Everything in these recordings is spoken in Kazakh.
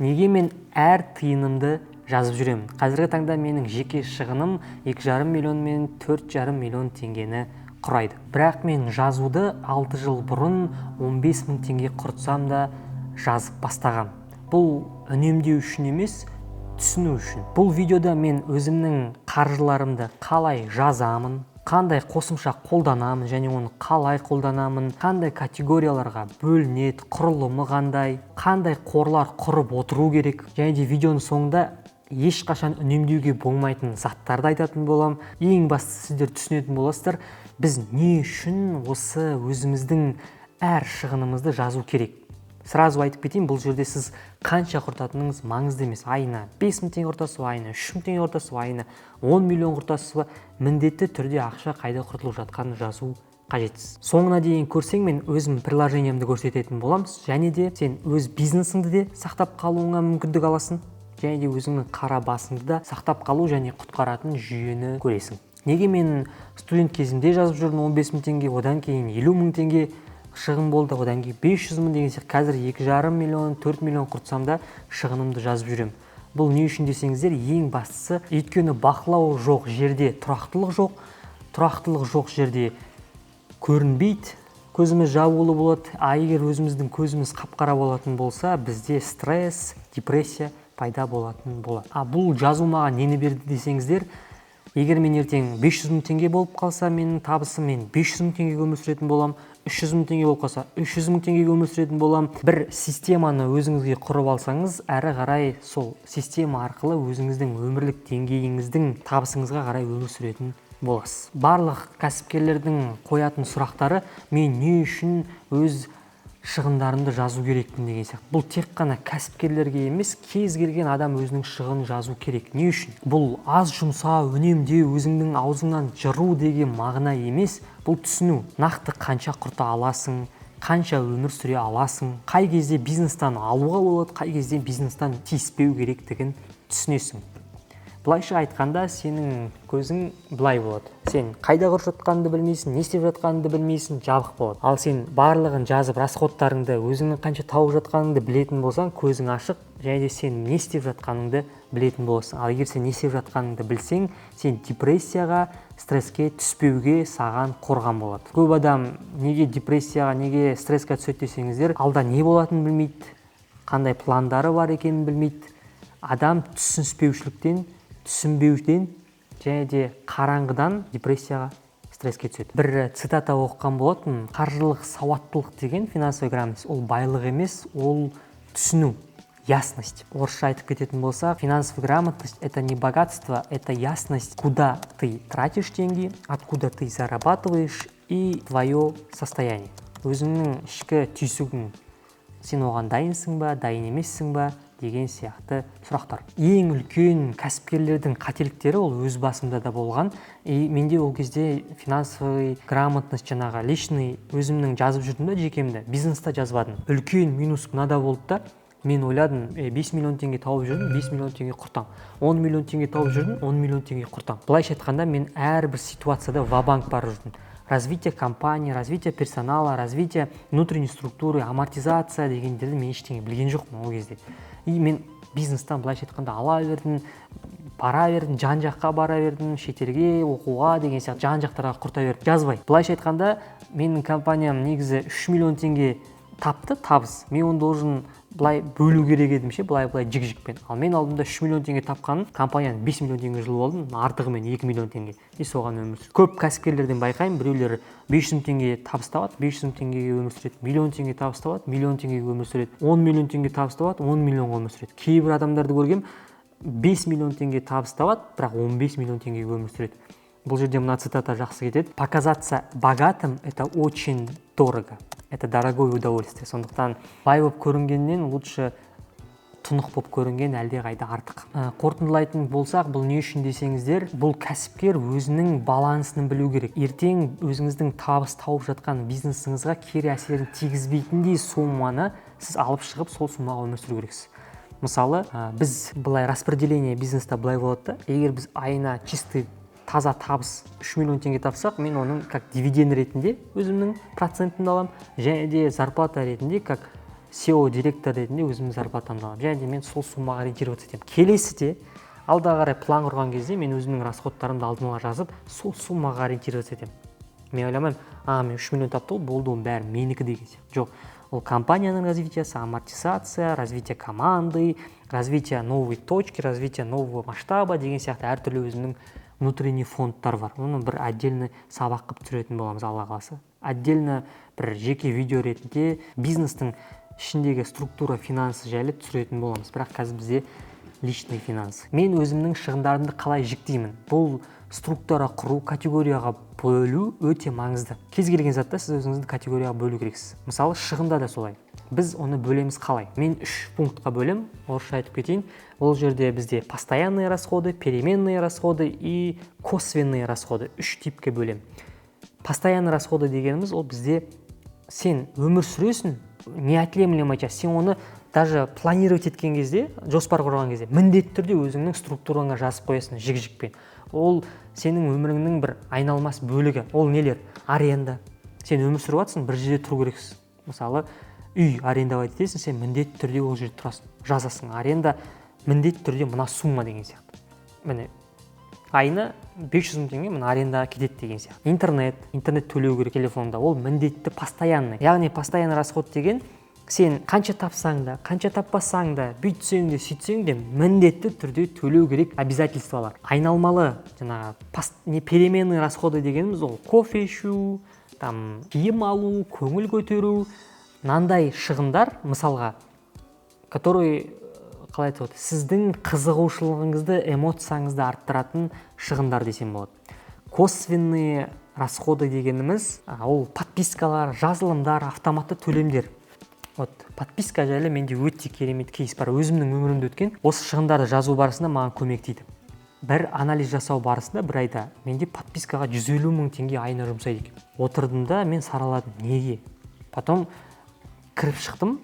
Неге мен әр тиынымды жазып жүремін? Қазіргі таңда менің жеке шығыным 2,5 миллион мен 4,5 миллион теңгені құрайды. Бірақ мен жазуды 6 жыл бұрын 15 мың теңге құртсам да жазып бастағам. Бұл үнемдеу үшін емес, түсіну үшін. Бұл видеода мен өзімнің қаржыларымды қалай жазамын, қандай қосымша қолданамын және оны қалай қолданамын, қандай категорияларға бөлінеді, құрылымы қандай қорлар құрып отыру керек. Және де видеоның соңында ешқашан үнемдеуге болмайтын заттарды айтатын болам. Ең бастысы сіздер түсінетін боласыздар, біз не үшін осы өзіміздің әр шығынымызды жазу керек. Сразу айтып кетейін, бұл жерде сіз қанша құртатыныңыз маңызды емес. Айына 5 мың теңге құртасыз, айына 3 мың теңге құртасыз, айына 10 миллион құртасыз, міндетті түрде ақша қайда құртылып жатқанын жазу қажетсіз. Соңына дейін көрсең, мен өзім приложениемді көрсететін болам, және де сен өз бизнесіңді де сақтап қалуыңа мүмкіндік аласың, және де өзіңнің қара басыңды да сақтап қалу және құтқаратын жүйені көресің. Неге мен студент кезімде жазып жүрдім 15 мың теңге, одан кейін 50 мың теңге шығын болды, одан кейін 500 мың деген сияқты, қазір 2,5 миллион, 4 миллион құртсам да шығынымды жазып жүрем. Бұл не үшін десеңіздер, ең бастысы, өйткені бақылау жоқ жерде тұрақтылық жоқ жерде көрінбейді, көзіміз жабулы болады. Егер өзіміздің көзіміз қап-қара болатын болса, бізде стресс, депрессия пайда болатын болады. Бұл жазу маған нені берді десеңіздер, егер мен ертең 500 мың теңге болып қалса, менің табысым, мен 500 мың теңгеге өмір сүретін болам, 300 мың теңге болып қалса, 300 мың теңгеге өмір сүретін болам. Бір системаны өзіңізге құрып алсаңыз, әрі қарай сол система арқылы өзіңіздің өмірлік деңгейіңіздің табысыңызға қарай өмір сүретін боласыз. Барлық кәсіпкерлердің қоятын сұрақтары, мен не үшін өз шығындарымды жазу керекпін деген сияқты. Бұл тек қана кәсіпкерлерге емес, кез келген адам өзінің шығынын жазу керек. Не үшін? Бұл аз жұмсау, үнемдеу, өзіңнің аузыңнан жыру деген мағына емес, бұл түсіну. Нақты қанша құрта аласың, қанша өмір сүре аласың, қай кезде бизнестан алуға болады, қай кезде бизнестан тиіспеу керектігін түсінесің. Былайша айтқанда, сенің көзің былай болады. Сен қайда құрып жатқаныңды білмейсің, не істеп жатқаныңды білмейсің, жабық болады. Ал сен барлығын жазып, расходтарыңды, өзіңнің қанша тауып жатқаныңды білетін болсаң, көзің ашық, және де сен не істеп жатқаныңды білетін боласың. Ал егер сен не істеп жатқаныңды білсең, сен депрессияға, стресске түспеуге саған қорған болады. Көп адам неге депрессияға, неге стресске түседі десеңіздер, алда не болатынын білмейді, қандай пландары бар екенін білмейді. Адам түсінбеушіліктен, және де қараңғыдан депрессияға, стресске түседі. Бір цитата оқыған болатын, қаржылық сауаттылық деген, финансовый грамотность, ол байлық емес, ол түсіну, ясность. Орысша айтып кететін болса, финансовая грамотность — это не богатство, это ясность, куда ты тратишь деньги, откуда ты зарабатываешь и твое состояние. Өзіңнің ішкі түйсігің, сен оған дайынсың ба, дайын емессің ба деген сияқты сұрақтар. Ең үлкен кәсіпкерлердің қателіктері ол өз басымда да болған. Менде ол кезде финансовый грамотность, жаңағы личный өзімнің жазып жүрдім да, жекемді бизнеста жазбадым. Үлкен минус мынада болды да, мен ойладым, 5 миллион теңге тауып жүрдім, 5 миллион теңге құртам. 10 миллион теңге тауып жүрдім, 10 миллион теңге құртам. Былайша айтқанда, мен әрбір ситуацияда ва-банк барып жүрдім. Развитие компании, развитие персонала, развитие внутренней структуры, амортизация дегендерді мен ештеңе білген жоқпын ол кезде. Мен бизнестан былайша айтқанда ала бердім, бара бердім, жан-жаққа бара бердім, шетелге оқуға деген сияқты жан-жақтарға құрта бердім. Жазбай. Былайша айтқанда, менің компаниям негізі 3 миллион теңге тапты, табыс. Мен оны должен былай бөлу керек едім ше, былай жік-жікпен. Ал мен алдымда 3 миллион теңге тапқанын, компанияны 5 миллион теңге жылып алдым, артығымен 2 миллион теңге. Соған өмір сүрді. Көп кәсіпкерлерден байқаймын, біреулер 500 мың теңге табыс табады, 500 мың теңгеге өмір сүреді. Миллион теңге табыс табады, миллион теңгеге өмір сүреді. 10 миллион теңге табыс табады, 10 миллионға өмір сүреді. Кейбір адамдарды көргем, 5 миллион теңге табыс табады, бірақ 15 миллион теңгеге өмір сүреді. Бұл жерде мына цитата жақсы кетеді. Показаться богатым — это очень дорого. Это дорогое удовольствие. Сондықтан бай болып көрінгеннен лучше тұнық болып көрінген әлде қайда артық. Қорытындылайтын болсақ, бұл не үшін десеңіздер, бұл кәсіпкер өзінің балансын білу керек. Ертең өзіңіздің табыс тауып жатқан бизнесіңізге кері әсерін тигізбейтіндей сумманы сіз алып шығып, сол суммаға өмір сүру керексіз. Мысалы, біз былай распределение бизнеста былай болады да, егер біз айына чистый таза табыс 3 миллион теңге тапсақ, мен оның как дивиденд ретінде өзімнің процентімді аламын, және де зарплата ретінде как SEO директор ретінде өзімнің зарплатамды аламын, және де мен сол суммаға ориентироваться етемін. Келесіде алда қарай план құрған кезде мен өзімнің расходтарымды алдын ала жазып, сол суммаға ориентироваться етемін. Мен ойламаймын, мен 3 миллион тапты, болды, оның бәрі менікі деген сияқты. Жоқ, ол компанияның развитиясы, амортизация, развитие команды, развитие новой точки, развитие нового масштаба деген сияқты әртүрлі өзінің внутренний фондтар бар. Оны бір отдельный сабақ қылып түсіретін боламыз, Алла қаласа. Отдельно бір жеке видео ретінде бизнестің ішіндегі структура финансы жайлы түсіретін боламыз. Бірақ қазір бізде личный финанс. Мен өзімнің шығындарымды қалай жіктеймін? Бұл структура құру, категорияға бөлу өте маңызды. Кез келген затта сіз өзіңізді категорияға бөлу керексіз. Мысалы, шығында да солай. Біз оны бөлеміз қалай? Мен 3 пунктқа бөлем, орысша айтып кетейін. Ол жерде бізде постоянные расходы, переменные расходы и косвенные расходы. 3 типке бөлем. Постоянные расходы дегеніміз ол бізде сен өмір сүресің, неотъемлемая часть. Сен оны даже планировать еткен кезде, жоспар құрған кезде, міндетті түрде өзіңнің структураңа жазып қоясың жік-жікпен. Ол сенің өміріңнің бір айналмас бөлігі. Ол нелер? Аренда. Сен өмір сүріп жатсың, бір жерде тұру керексің. Мысалы, үй арендовать етесің, сен міндетті түрде ол жерде тұрасың, жазасың. Аренда міндетті түрде мына сумма деген сияқты. Міне, айына 500 мың теңге мына арендаға кетеді деген сияқты. Интернет төлеу керек телефонда, ол міндетті постоянный. Яғни постоянный расход деген сен қанша тапсаң да, қанша таппасаң да, бүйтсең де, сөйтсең де міндетті түрде төлеу керек обязательстволар. Айналмалы, жаңағы переменный расходы дегеніміз ол кофе ішу, киім алу, көңіл көтеру, мынандай шығындар, мысалға, которые қалай айтып отыр, сіздің қызығушылығыңызды, эмоцияңызды арттыратын шығындар десем болады. Косвенные расходы дегеніміз ол подпискалар, жазылымдар, автоматты төлемдер. Подписка жайлы менде өте керемет кейс бар. Өзімнің өмірімде өткен осы шығындарды жазу барысында маған көмектейді. Бір анализ жасау барысында бір айда менде подпискаға 150 мың теңге айына жұмсайды екен. Отырдым да мен сараладым, неге? Потом кіріп шықтым,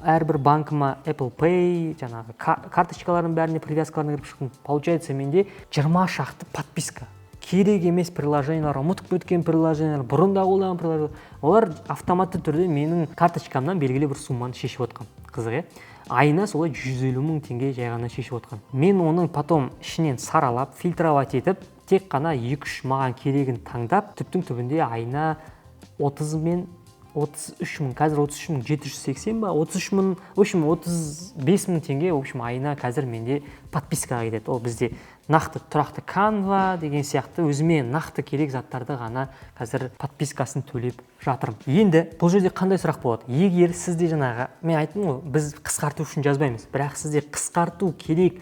әрбір банкыма Apple Pay, жаңағы карточкалардың бәріне привязкаларына кіріп шықтым. Получается, менде 20 шақты подписка. Керек емес приложениялар, ұмытып кеткен приложениялар, бұрында қолданған приложениялар, олар автоматты түрде менің карточкамнан белгілі бір сумманы шешіп отқан. Қызық, айына солай 150 мың теңге жай ғана шешіп отқан. Мен оның потом ішінен саралап, фильтровать етіп, тек қана 2-3 маған керегін таңдап, түптің түбінде айына 30 мен 33 мың, қазір 33 мың 780 ба, 33 мың, в общем 35 мың теңге, в общем айына қазір менде подпискаға кетеді. Ол бізде нақты тұрақты Canva деген сияқты өзіме нақты керек заттарды ғана қазір подпискасын төлеп жатырмын. Енді бұл жерде қандай сұрақ болады? Егер сізде жаңағы, мен айттым ғой, біз қысқарту үшін жазбаймыз, бірақ сізде қысқарту керек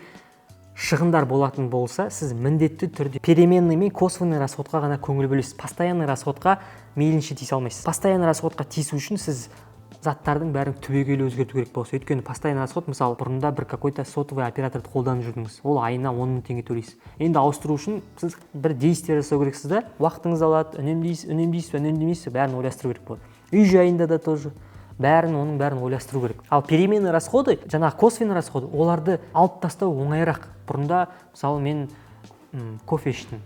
шығындар болатын болса, сіз міндетті түрде переменный мен косвенный расходқа ғана көңіл бөлесіз. Постоянный расходқа мейлінше тиісе алмайсыз. Постоянный расходқа тиісу үшін сіз заттардың бәрін түбегейлі өзгерту керек болса, өйткені постоянный расход, мысалы, бұрында бір какой-то сотовый операторды қолданып жүрдіңіз, ол айына 10 мың теңге төлейсіз. Енді ауыстыру үшін сіз бір действие жасау керексіз да, уақытыңыз алады, үнемдейсіз, бәрін ойластыру керек болады. Үй жайында да тоже оның бәрін ойластыру керек. Ал переменный расходы, жаңағы косвенный расходы, оларды алып тастау оңайырақ. Бұрында, мысалы, мен кофе іштім.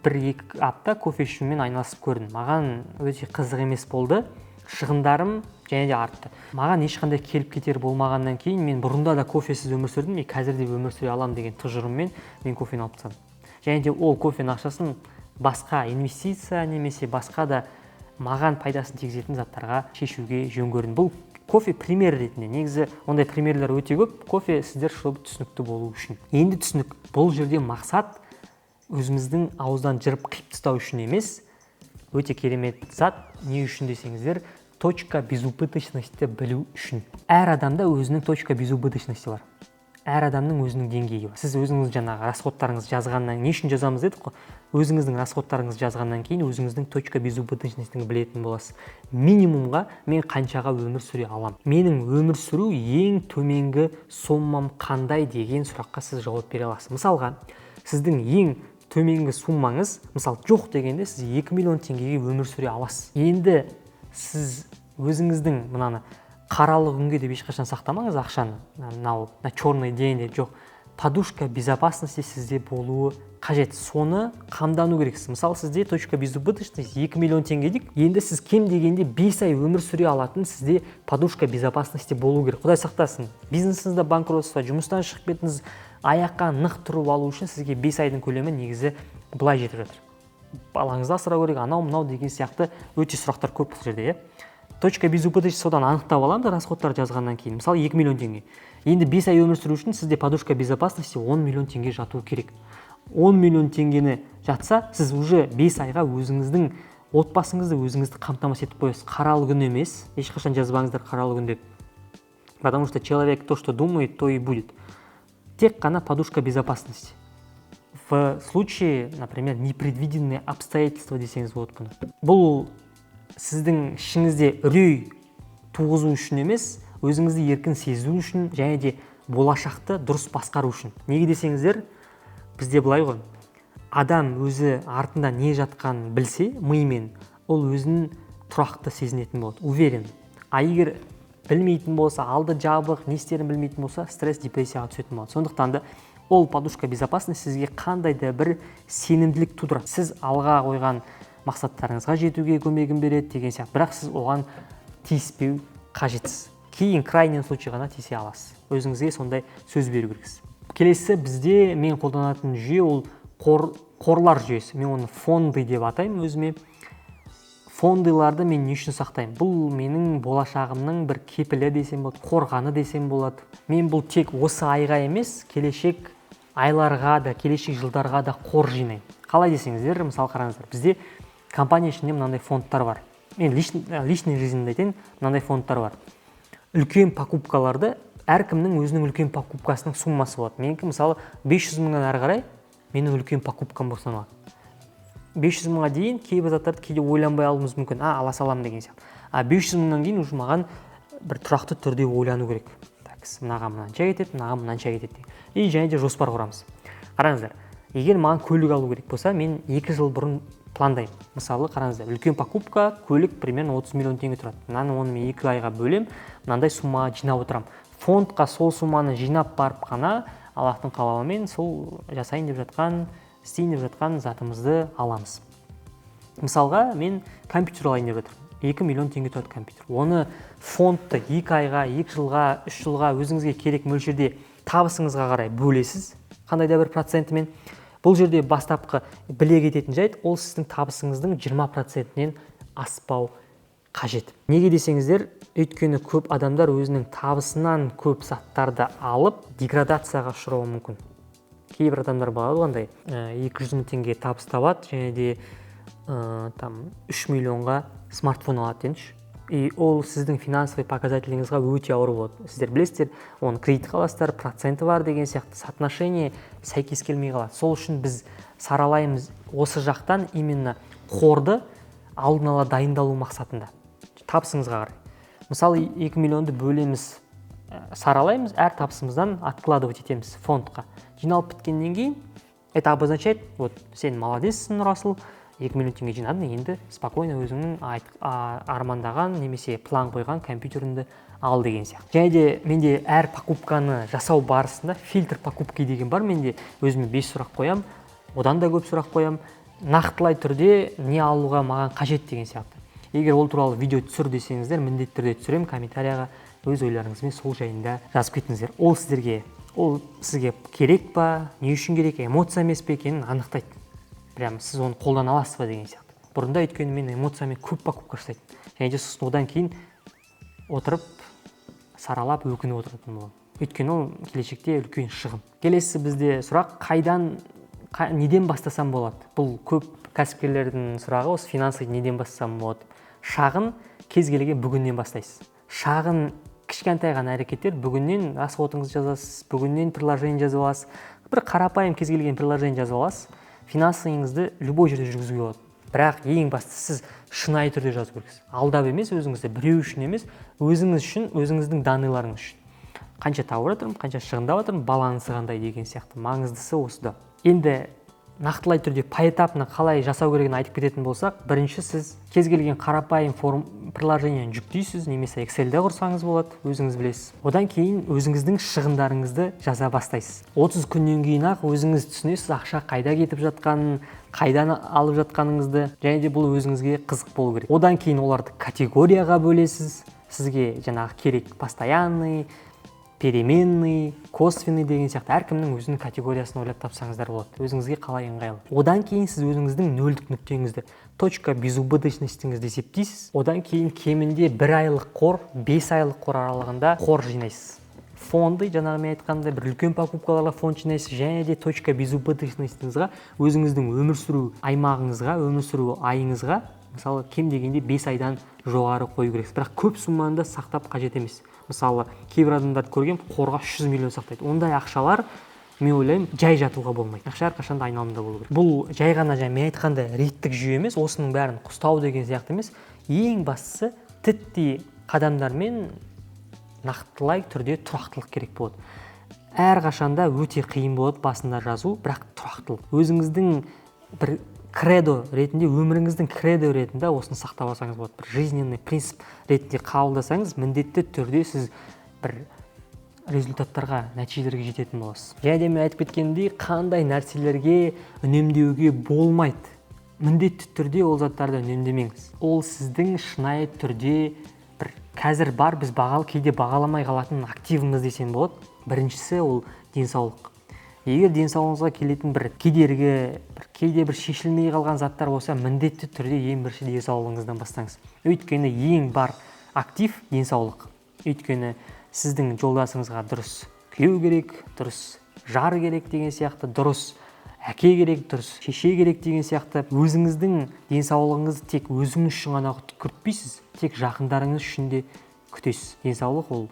Бір-екі апта кофе ішумен айналысып көрдім. Маған өте қызық емес болды. Шығындарым және де артты. Маған ешқандай келіп кетер болмағаннан кейін мен бұрында да кофесіз өмір сүрдім, қазір де өмір сүре аламын деген тұжырыммен мен кофені алып тастадым. Және де ол кофенің ақшасын басқа инвестиция немесе басқа да маған пайдасын тигізетін заттарға шешуге жөн көрдім. Бұл кофе пример ретінде. Негізі ондай примерлер өте көп. Кофе сіздер чтобы түсінікті болу үшін. Енді түсінік. Бұл жерде мақсат өзіміздің ауыздан жырып қиып тастау үшін емес, өте керемет зат. Не үшін десеңіздер, точка безубыточности білу үшін. Әр адамда өзінің точка безубыточности бар. Әр адамның өзінің деңгейі бар. Сіз өзіңіз жаңағы расходтарыңыз жазғаннан, не үшін жазамыз дедік қой? Өзіңіздің расходтарыңыз жазғаннан кейін өзіңіздің точка безубыточностьін білетін боласыз. Минимумға мен қаншаға өмір сүре аламын. Менің өмір сүру ең төменгі суммам қандай деген сұраққа сіз жауап бере аласыз. Мысалға, сіздің ең төменгі суммаңыз, мысалы, жоқ дегенде сіз 2 миллион теңгеге өмір сүре аласыз. Енді сіз өзіңіздің мынаны қаралы күнге деп ешқашан сақтамаңыз ақшаны. На черный день жоқ. подушка безопасности сізде болуы қажет. Соны қамдану керексіз. Мысалы, сізде точка безубыточность 2 миллион теңге дейік. Енді сіз кем дегенде 5 ай өмір сүре алатын сізде подушка безопасности болу керек. Құдай сақтасын. Бизнесіңізде банкротство, жұмыстан шығып кетіңіз, аяққа нық тұрып алу үшін сізге 5 айдың көлемі негізі былай жетіп жатыр. Балаңызды асырау керек, анау мынау деген сияқты өте сұрақтар көп бұл жерде, точка безубыточность содан анықтап аламыз расходтарды жазғаннан кейін. Мысалы 2 миллион теңге. Енді 5 ай өмір сүру үшін сізде подушка безопасности 10 миллион теңге жатуы керек. 10 миллион теңгені жатса, сіз уже 5 айға өзіңіздің отбасыңызды өзіңізді қамтамасыз етіп қоясыз. Қаралы күн емес, ешқашан жазбаңыздар қаралы күн деп. Потому что человек то, что думает, то и будет. Тек қана подушка безопасности. В случае, например, непредвиденные обстоятельства десеңіз болады бұны. Бұл сіздің ішіңізде үрей туғызу үшін емес, өзіңізді еркін сезу үшін және де болашақты дұрыс басқару үшін. Неге десеңіздер, бізде былай ғой, адам өзі артында не жатқанын білсе, миымен, ол өзін тұрақты сезінетін болады, уверен. А егер білмейтін болса, алды жабық, не істерін білмейтін болса, стресс, депрессияға түсетін болады. Сондықтан да ол подушка безопасности сізге қандай да бір сенімділік тудырады. Сіз алға қойған мақсаттарыңызға жетуге көмегін береді деген сияқты. Бірақ сіз оған тиіспеу қажетсіз. Кейін крайний случай ғана тиісе аласыз. Өзіңізге сондай сөз беру керексіз. Келесі бізде мен қолданатын жүйе ол қорлар жүйесі. Мен оны фонды деп атаймын өзіме. Фондыларды мен не үшін сақтаймын? Бұл менің болашағымның бір кепілі десем болады, қорғаны десем болады. Мен бұл тек осы айға емес, келешек айларға да, келешек жылдарға да қор жинаймын. Қалай десеңіздер, мысалы қараңыздар, бізде компания ішінде мынандай фондтар бар. Мен личный жизньде айтайын, мынандай фондтар бар. Үлкен покупкаларды әркімнің өзінің үлкен покупкасының суммасы болады. Менікі мысалы 500 мыңнан әрі қарай менің үлкен покупкам болып саналады. 500 мыңға дейін кейбір заттарды кейде ойланбай алуымыз мүмкін, ала салам деген сияқты. 500 мыңнан кейін уже маған бір тұрақты түрде ойлану керек. Мынаған мынанша кетеді, мынаған мынанша кетеді. И және де жоспар құрамыз. Қараңыздар, егер маған көлік алу керек болса, мен 2 жыл бұрын пландаймын. Мысалы, қараңыздар, үлкен покупка, көлік примерно 30 миллион теңге тұрады. Оны мен 2 айға бөлем, мынандай сумма жинап отырам. Фондқа сол сумманы жинап барып қана Аллахтың қалауымен сол жасайын деп жатқан, істейін деп жатқан затымызды аламыз. Мысалға, мен компьютер алайын деп жатырмын. 2 миллион теңге тұрады компьютер. Оны фондты 2 айға, 2 жылға, 3 жылға өзіңізге керек мөлшерде табысыңызға қарай бөлесіз, қандай да бір процентімен. Бұл жерде бастапқы біле кететін жайт, ол сіздің табысыңыздың 20%-нен аспау қажет. Неге десеңіздер, өйткені көп адамдар өзінің табысынан көп заттарды алып, деградацияға ұшырауы мүмкін. Кейбір адамдар болады қандай 200 мың теңге табыс табады, және де 3 миллионға смартфон алады дейінші. И ол сіздің финансовый показателіңізға өте ауыр болады. Сіздер білесіздер, оны кредит аласыздар, проценті бар деген сияқты соотношение сәйкес келмей қалады. Сол үшін біз саралаймыз осы жақтан именно қорды алдын ала дайындалу мақсатында. Табысыңызға қарай. Мысалы 2 миллионды бөлеміз, саралаймыз, әр табысымыздан откладывать етеміз фондқа. Жиналып біткеннен кейін, это обозначает, вот сен молодецсің, Расул, 2 миллион теңге жинадың, енді спокойно өзіңнің армандаған немесе план қойған компьютеріңді ал деген сияқты. Және де менде әр покупканы жасау барысында фильтр покупки деген бар. Менде өзіме 5 сұрақ қоям, одан да көп сұрақ қоям. Нақтылай түрде не алуға маған қажет деген сияқты. Егер ол туралы видео түсір десеңіздер, міндетті түрде түсірем, комментарияға өз ойларыңызбен сол жайында жазып кетіңіздер. Ол сізге керек па, не үшін керек, эмоция емес пе екенін анықтайды. Прямо сіз оны қолдана аласыз ба деген сияқты. Бұрында өйткені мен эмоциямен көп покупка жасайтын. Және де сосын одан кейін отырып, саралап, өкініп отыратын боламын. Өйткені ол келешекте үлкен шығын. Келесі бізде сұрақ, неден бастасам болады? Бұл көп кәсіпкерлердің сұрағы, осы финансовый неден бастасам болады? Шағын кез келген бүгіннен бастайсыз. Шағын кішкентай ғана әрекеттер, бүгіннен расходыңызды жазасыз, бүгіннен приложение жазып аласыз. Бір қарапайым кез келген приложение жазып аласыз. Финансыңызды любой жерде жүргізуге болады. Бірақ ең бастысы сіз шынайы түрде жазу керексіз. Алдап емес, өзіңізді біреу үшін емес, өзіңіз үшін, өзіңіздің данныйларыңыз үшін. Қанша тауып жатырмын, қанша шығындап жатырмын, балансы қандай деген сияқты. Маңыздысы осыда. Енді нақтылай түрде поэтапно қалай жасау керегін айтып кететін болсақ, бірінші сіз кез келген қарапайым приложениені жүктейсіз, немесе Excel-де құрсаңыз болады, өзіңіз білесіз. Одан кейін өзіңіздің шығындарыңызды жаза бастайсыз. 30 күннен кейін ақ өзіңіз түсінесіз ақша қайда кетіп жатқанын, қайдан алып жатқаныңызды, және де бұл өзіңізге қызық болу керек. Одан кейін оларды категорияға бөлесіз. Сізге жаңағы керек постоянный, переменный, косвенный деген сияқты әркімнің өзінің категориясын ойлап тапсаңыздар болады. Өзіңізге қалай ыңғайлы. Одан кейін сіз өзіңіздің нөлдік нүктеңізді, точка безубыточностіңізді есептейсіз. Одан кейін кемінде 1 айлық қор, 5 айлық қор аралығында қор жинайсыз. Фонды, жаңағы мен айтқандай, бір үлкен покупкаларға фонд жинайсыз, және де точка безубыточностіңізға, өзіңіздің өмір сүру аймағыңызға, өмір сүру айыңызға, мысалы, кем дегенде 5 айдан жоғары қою керексіз. Бірақ көп сумманы да сақтап қажет емес. Мысалы, кейбір адамдарды көрген қорға 300 миллион сақтайды. Ондай ақшалар, мен ойлаймын, жай жатуға болмайды. Ақша әрқашанда айналымда болу керек. Бұл жай ғана мен айтқандай реттік жүйе емес, осының бәрін ұстау деген сияқты емес. Ең бастысы тіттей қадамдармен нақтылай түрде тұрақтылық керек болады. Әрқашанда өте қиын болады басында жазу, бірақ тұрақтылық. Өзіңіздің бір кредо ретінде, өміріңіздің кредо ретінде осыны сақтап алсаңыз болады. Бір жизненный принцип ретінде қабылдасаңыз, міндетті түрде сіз бір результаттарға, нәтижелерге жететін боласыз. Және де мен айтып кеткендей, қандай нәрселерге үнемдеуге болмайды. Міндетті түрде ол заттарды үнемдемеңіз. Ол сіздің шынайы түрде бір қазір бар, біз кейде бағаламай қалатын активіміз десем болады. Біріншісі ол денсаулық. Егер денсаулығыңызға келетін бір кедергі, кейде бір шешілмей қалған заттар болса, міндетті түрде ең бірінші денсаулығыңыздан бастаңыз. Өйткені ең бар актив денсаулық. Өйткені сіздің жолдасыңызға дұрыс күйеу керек, дұрыс жар керек деген сияқты, дұрыс әке керек, дұрыс шеше керек деген сияқты, өзіңіздің денсаулығыңызды тек өзіңіз үшін ғана күтпейсіз, тек жақындарыңыз үшін де күтесіз. Денсаулық ол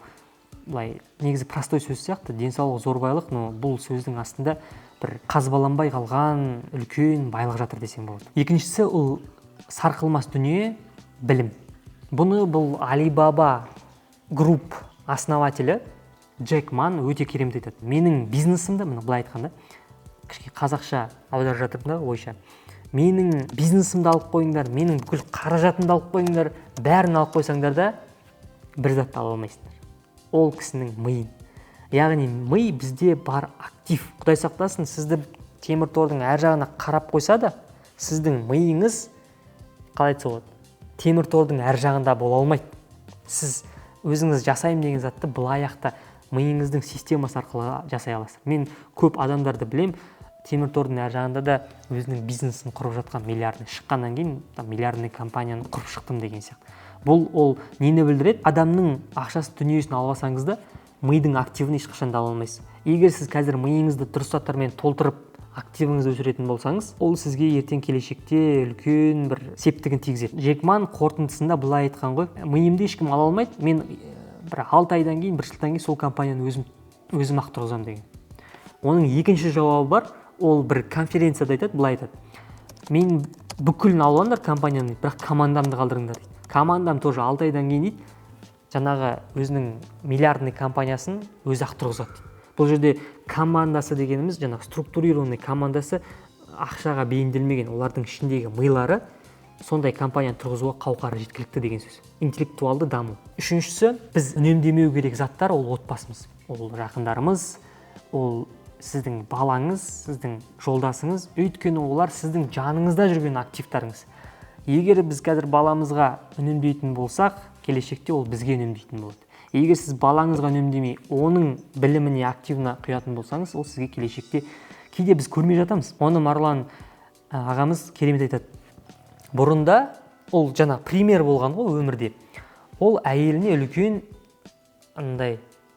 былай негізі простой сөз сияқты, денсаулық зор байлық, но бұл сөздің астында бір қазбаланбай қалған үлкен байлық жатыр десем болады. Екіншісі ол сарқылмас дүние, білім. Бұл Alibaba Group основателі Джек Ман өте керемет айтады. Менің бизнесімді, былай айтқанда, кішкене қазақша аударып жатырмын да ойша. Менің бизнесімді алып қойыңдар, менің бүкіл қаражатымды алып қойыңдар, бәрін алып қойсаңдар да бір затты ала алмайсыңдар. Ол кісінің миын. Яғни ми бізде бар актив. Құдай сақтасын, сізді темір тордың әр жағына қарап қойса да, сіздің миыңыз, қалай айтса болады, темір тордың әр жағында бола алмайды. Сіз өзіңіз жасаймын деген затты былаяқта миыңыздың системасы арқылы жасай аласыз. Мен көп адамдарды білем, темір тордың әр жағында да өзінің бизнесін құрып жатқан, миллиардный шыққаннан кейін миллиардный компанияны құрып шықтым деген сияқты. Бұл ол нені білдіреді? Адамның ақшасы дүниесін алсаңыз да, мидың активін ешқашан да ала алмайсыз. Егер сіз қазір миыңызды дұрыс заттармен толтырып активіңізді өсіретін болсаңыз, ол сізге ертең келешекте үлкен бір септігін тигізеді. Джек Ман қорытындысында былай айтқан ғой, миымды ешкім ала алмайды, мен бір 6 айдан кейін, 1 жылдан кейін сол компанияны өзім ақ тұрғызамын деген. Оның екінші жауабы бар, ол бір конференцияда айтады, былай айтады. Мен бүкілін алып алыңдар компанияны, бірақ командамды қалдырыңдар дейді. Командам тоже 6 айдан кейін дейді, жаңағы өзінің миллиардный компаниясын өзі ақ тұрғызады дейді. Бұл жерде командасы дегеніміз, жаңағы структурированный командасы ақшаға бейімделмеген, олардың ішіндегі милары сондай компанияны тұрғызуға қауқары жеткілікті деген сөз. Интеллектуалды даму. Үшіншісі, біз үнемдемеу керек заттар ол отбасымыз, ол жақындарымыз, ол сіздің балаңыз, сіздің жолдасыңыз, өйткені олар сіздің жаныңызда жүрген активтарыңыз. Егер біз қазір баламызға үнемдейтін болсақ, келешекте ол бізге үнемдейтін болады. Егер сіз балаңызға үнемдемей, оның біліміне активна құятын болсаңыз, ол сізге келешекте кейде біз көрмей жатамыз. Оны Марлан ағамыз керемет айтады. Бұрында ол жаңа пример болған ғой өмірде. Ол әйеліне үлкен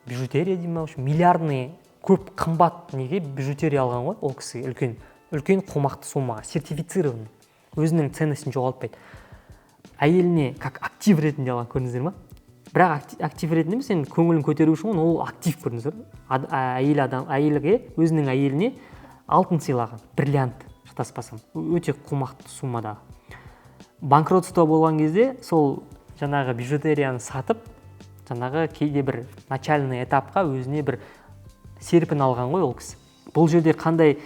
бижутерия деймін, миллиардный көп қымбат бижутерия алған ғой, ол кісі үлкен қомақты суммаға, сертифицированный. Өзінің ценностін жоғалтпайды. Әйеліне как актив ретінде алған, көрдіңіздер ма? Бірақ актив ретінде емес, енді көңілін көтеру үшін ол актив, көрдіңіздер ма? Өзінің әйеліне алтын сыйлаған, бриллиант, шатаспасам, өте қомақты суммадағы. Банкротство болған кезде сол жаңағы бижутерияны сатып, жаңағы кейде бір начальный этапқа өзіне бір серпін алған ғой ол кісі. Бұл жерде қандай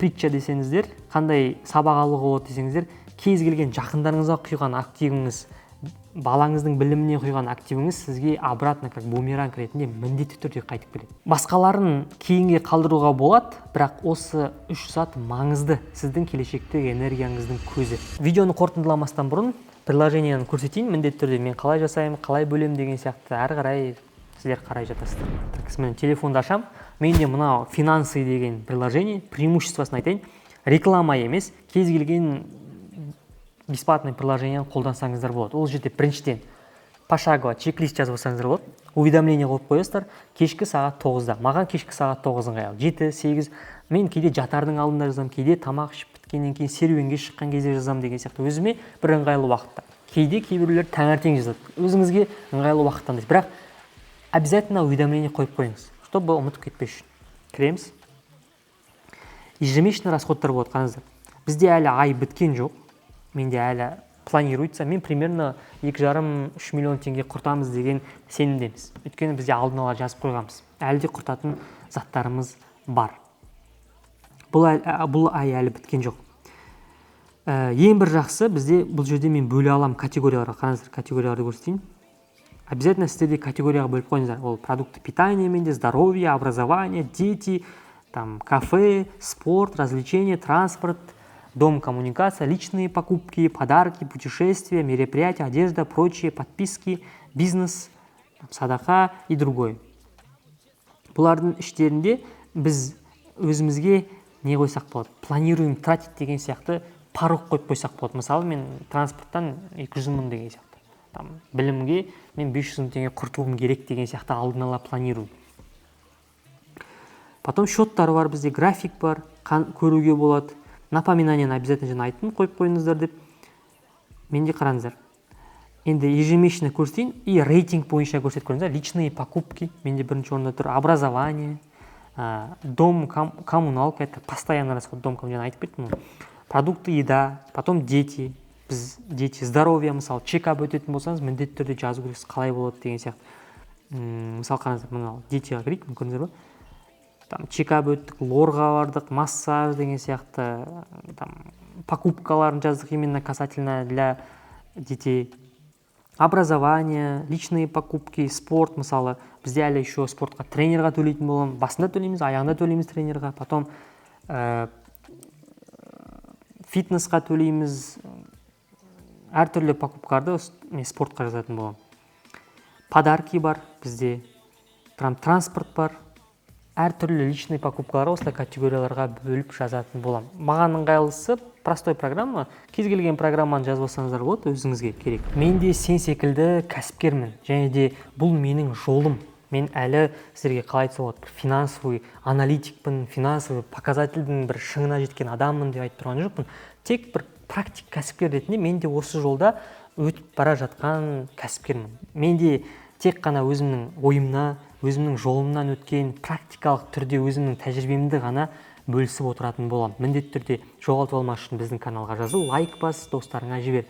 притча десеңіздер, қандай сабақ алуға болады десеңіздер, кез келген жақындарыңызға құйған активіңіз, балаңыздың біліміне құйған активіңіз сізге обратно как бумеранг ретінде міндетті түрде қайтып келеді. Басқаларын кейінге қалдыруға болады, бірақ осы 3 зат маңызды, сіздің келешектегі энергияңыздың көзі. Видеоны қорытындыламастан бұрын приложениені көрсетейін, міндетті түрде мен қалай жасаймын, қалай бөлем деген сияқты әрі қарай сіздер қарай жатасыздар. Мен телефонды ашам, менде мынау финансы деген приложение, преимуществосын айтайын, реклама емес, кез келген бесплатный приложениені қолдансаңыздар болады. Ол жерде біріншіден пошагово чек-лист жазып алсаңыздар болады. Уведомление қойып қоясыздар, кешкі сағат 9-да. Маған кешкі сағат 9-ын қаял. 7-8 мен кейде жатардың алдында жазам, кейде тамақ ішіп біткеннен кейін серуенге шыққан кезде жазам деген сияқты өзіме бір ыңғайлы уақытта. Кейде кейбіреулер таңертең жазады. Өзіңізге ыңғайлы уақыт таңдайсыз. Бірақ обязательно уведомление қойып қойыңыз, чтобы ұмытып кетпес үшін. Кіреміз. Ежемесячный расходтар болады, қараңыздар. Бізде әлі ай біткен жоқ. Менде әлі планируется. Мен примерно 2,5-3 миллион теңге құртамыз деген сенімдеміз. Өйткені бізде алдын ала жазып қойғанбыз. Әлі де құртатын заттарымыз бар. Бұл ай әлі біткен жоқ. Ең бір жақсы бізде бұл жерде мен бөле алам категорияларға. Қараңыздар, категорияларды көрсетейін. Обязательно сіздерде категорияға бөліп қойыңыздар. Ол продукты питания менде, здоровье, образование, дети, там кафе, спорт, развлечения, транспорт, дом, коммуникация, личные покупки, подарки, путешествия, мероприятия, одежда, прочие, подписки, бизнес, садақа и другой. Бұлардың іштерінде біз өзімізге не қойсақ болады? Планируем тратить деген сияқты порог қойып қойсақ болады. Мысалы, мен транспорттан 200 мың деген сияқты. Білімге мен 500 мың теңге құртуым керек деген сияқты алдын ала планирую. Потом счеттар бар, бізде график бар, көруге болады. Напоминанияны обязательно жаңа айттым, қойып қойыңыздар деп. Менде қараңыздар. Енді ежемесячно көрсетейін и рейтинг бойынша көрсетіп көріңіздер. Личные покупки, менде бірінші орында тұр. Образование, дом, коммуналка, это постоянно расход, дом, коммуналка, айтып кеттім. Продукты, еда, потом дети, біз дети, здоровье, мысалы, чекап өтетін болсаңыз, міндетті түрде жазу керексіз, қалай болады деген сияқты. Мысалы, қараңыздар, мынау детиға кірейік, көрдіңіздер ба? Чекап өттік, лорға бардық, массаж деген сияқты, покупкаларын жаздық именно касательно для детей. Образование, личные покупки, спорт, мысалы, бізде әлі еще спортқа тренерға төлейтін болам, басында төлейміз, аяғында төлейміз тренерға, потом фитнесқа төлейміз, әртүрлі покупкаларды мен спортқа жазатын болам. Подарки бар бізде, транспорт бар, әртүрлі личный покупкалар осылай категорияларға бөліп жазатын болам. Маған ыңғайлысы простой программа, кез келген программаны жазып алсаңыздар болады, өзіңізге керек. Мен де сен секілді кәсіпкермін, және де бұл менің жолым. Мен әлі сіздерге қалай айтса болады, финансовый аналитикпін, финансовый показательдің бір шыңына жеткен адаммын деп айтып тұрған жоқпын. Тек бір практик кәсіпкер ретінде мен де осы жолда өтіп бара жатқан кәсіпкермін. Мен де тек қана өзімнің ойымна, өзімнің жолымнан өткен практикалық түрде өзімнің тәжірибемді ғана бөлісіп отыратын болам. Міндетті түрде жоғалтып алмас үшін біздің каналға жазыл, лайк бас, достарыңа жібер.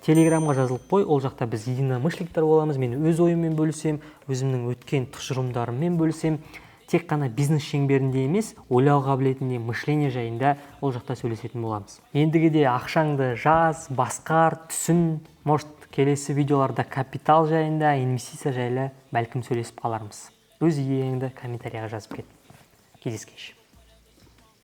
Телеграмға жазылып қой, ол жақта біз единомышленниктер боламыз. Мен өз ойыммен бөлісем, өзімнің өткен тұжырымдарыммен бөлісем. Тек қана бизнес шеңберінде емес, ойлау қабілетінде, мышление жайында ол жақта сөйлесетін боламыз. Ендігіде ақшаңды жаз, басқар, түсін, может келесі видеоларда капитал жайында, инвестиция жайлы бәлкім сөйлесіп қалармыз. Өз идеяңды комментарияға жазып кет. Кездескенше.